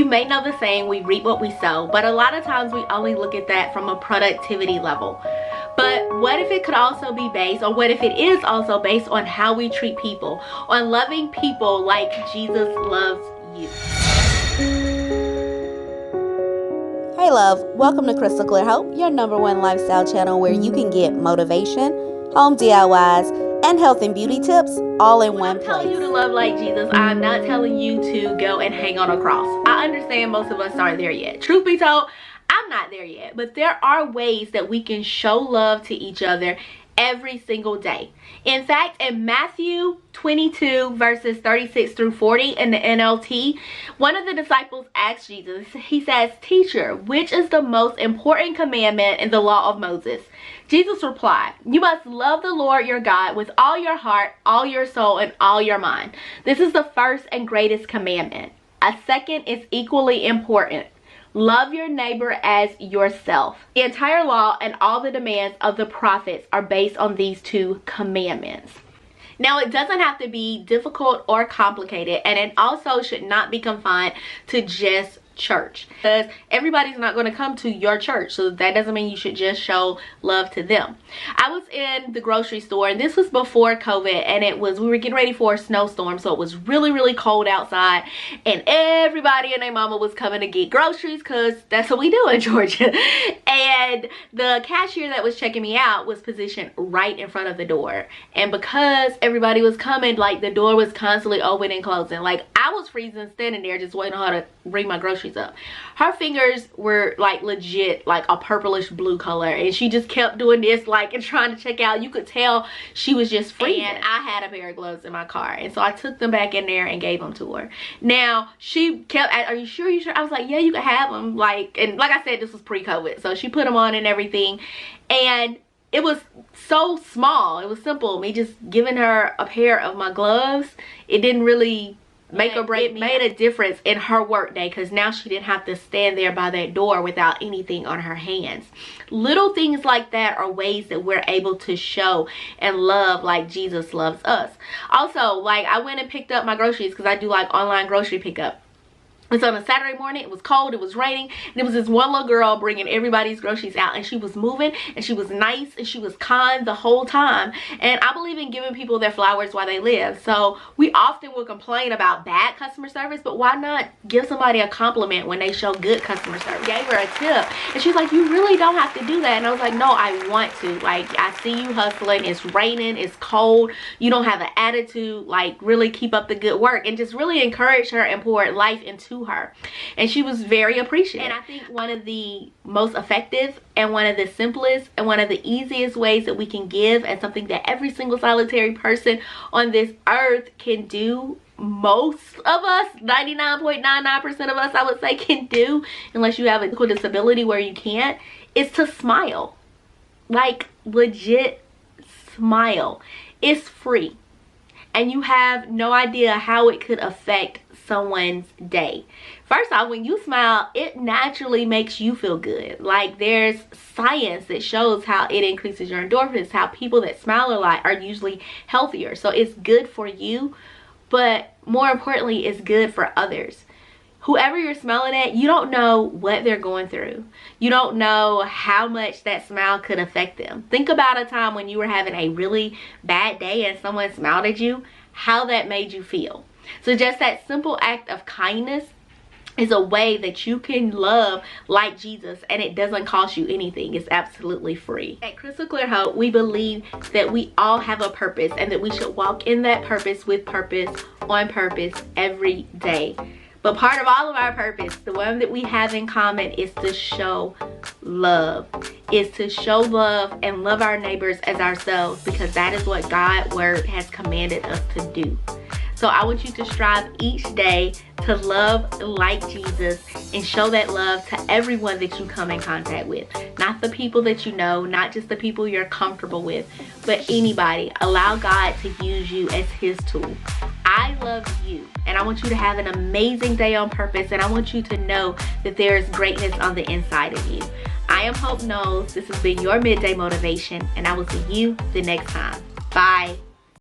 You may know the saying, we reap what we sow, but a lot of times we only look at that from a productivity level. But what if it could also be based, or what if it is also based on how we treat people, on loving people like Jesus loves you? Hey love, welcome to Crystal Clear Hope, your #1 lifestyle channel where you can get motivation, home DIYs, and health and beauty tips all in one place. I'm telling you to love like Jesus. I'm not telling you to go and hang on a cross. I understand most of us aren't there yet. Truth be told, I'm not there yet. But there are ways that we can show love to each other every single day. In fact, in Matthew 22 verses 36 through 40 in the NLT, one of the disciples asked Jesus, he says, "Teacher, which is the most important commandment in the law of Moses?" Jesus replied, "You must love the Lord your God with all your heart, all your soul, and all your mind. This is the first and greatest commandment. A second is equally important. Love your neighbor as yourself." The entire law and all the demands of the prophets are based on these two commandments. Now, it doesn't have to be difficult or complicated, and it also should not be confined to just church, because everybody's not going to come to your church, so that doesn't mean you should just show love to them. I was in the grocery store, and this was before COVID, and we were getting ready for a snowstorm, so it was really cold outside, and everybody and their mama was coming to get groceries, because that's what we do in Georgia. And the cashier that was checking me out was positioned right in front of the door, and because everybody was coming, like, the door was constantly open and closing. Like, I was freezing standing there just waiting on her to bring my groceries up. Her fingers were like legit like a purplish blue color, and she just kept doing this like and trying to check out. You could tell she was just freezing. And I had a pair of gloves in my car, and so I took them back in there and gave them to her. Now she kept, "Are you sure? You sure?" I was like, "Yeah, you can have them." Like, and like I said, this was pre-COVID, so she put them on and everything, and it was so small. It was simple. Me just giving her a pair of my gloves. It didn't really make or break. It made a difference in her work day, because now she didn't have to stand there by that door without anything on her hands. Little things like that are ways that we're able to show and love like Jesus loves us. Also, like, I went and picked up my groceries, because I do like online grocery pickup. It's on a Saturday morning. It was cold, it was raining, and it was this one little girl bringing everybody's groceries out, and she was moving, and she was nice, and she was kind the whole time. And I believe in giving people their flowers while they live. So we often will complain about bad customer service, but why not give somebody a compliment when they show good customer service? I gave her a tip, and she's like, "You really don't have to do that." And I was like, "No, I want to. Like, I see you hustling. It's raining, it's cold, you don't have an attitude. Like, really keep up the good work." And just really encourage her and pour life into her. And she was very appreciative. And I think one of the most effective and one of the simplest and one of the easiest ways that we can give, and something that every single solitary person on this earth can do, most of us, 99.99% of us, I would say, can do, unless you have a physical disability where you can't, is to smile. Like, legit smile. It's free, and you have no idea how it could affect someone's day. First off, when you smile, it naturally makes you feel good. Like, there's science that shows how it increases your endorphins, how people that smile a lot are usually healthier. So it's good for you, but more importantly, it's good for others. Whoever you're smiling at, you don't know what they're going through. You don't know how much that smile could affect them. Think about a time when you were having a really bad day and someone smiled at you, how that made you feel. So just that simple act of kindness is a way that you can love like Jesus, and it doesn't cost you anything. It's absolutely free. At Crystal Clear Hope, we believe that we all have a purpose, and that we should walk in that purpose with purpose, on purpose, every day. But part of all of our purpose, the one that we have in common, is to show love. Is to show love and love our neighbors as ourselves, because that is what God's word has commanded us to do. So I want you to strive each day to love like Jesus and show that love to everyone that you come in contact with. Not the people that you know, not just the people you're comfortable with, but anybody. Allow God to use you as his tool. I love you, and I want you to have an amazing day on purpose, and I want you to know that there is greatness on the inside of you. I am Hope Knowles. This has been your Midday Motivation, and I will see you the next time. Bye.